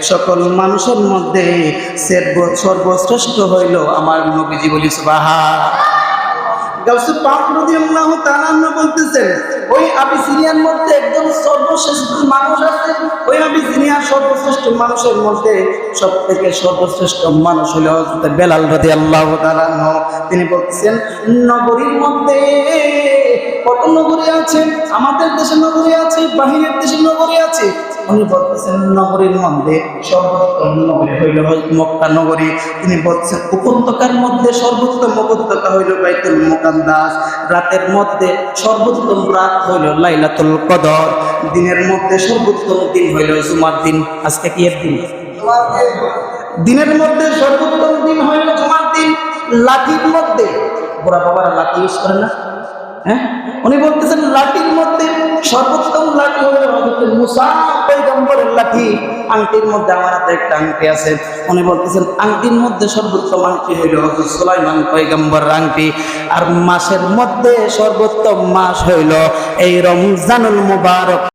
সকল মানুষের মধ্যে সর্বশ্রেষ্ঠ হইল আমার নবীজি, বলি সুবহানাল্লাহ। গাউসে পাক রাদিয়াল্লাহু তাআলা বলতেছেন, ওই আবিসিনিয়ার মধ্যে একজন সর্বশ্রেষ্ঠ মানুষ আছে। ওই আবিসিনিয়ার সর্বশ্রেষ্ঠ মানুষের মধ্যে সবথেকে সর্বশ্রেষ্ঠ মানুষ হলো হযরত বেলাল রাদিয়াল্লাহু তাআলা। তিনি বলতেছেন, নগরীর মধ্যে কত নগরী আছে, আমাদের দেশে নগরী আছে, বাহিরের দেশে নগরী আছে। উনি বলতেছেন নগরীর মধ্যে সর্বোত্তম নগরী হইল মক্কা নগরী। তিনি বলছেন উপত্যকার মধ্যে সর্বোত্তম উপত্যকা হইল বাইতুল মুকাদ্দাস। রাতের মধ্যে সর্বোত্তম রাত হইল লাইলাতুল কদর। দিনের মধ্যে সর্বোত্তম দিন হইল জুমার দিন। আজকে কি এর দিন? দিনের মধ্যে সর্বোত্তম দিন হইল জুমার দিন। লাঠির মধ্যে, বুড়া বাবারা লাঠি ইউজ করে না? হ্যাঁ, উনি বলতেছেন লাঠির মধ্যে সর্বোত্তম লাঠি হলো হযরত মুসা পয়গম্বরের লাঠি। আংটির মধ্যে আমার হাতে একটা আংটি আছে। উনি বলতেছেন আংটির মধ্যে সর্বোত্তম আংটি হইল হযরত সুলাইমান পয়গম্বরের আংটি। আর মাসের মধ্যে সর্বোত্তম মাস হইল এই রমজানুল মুবারক।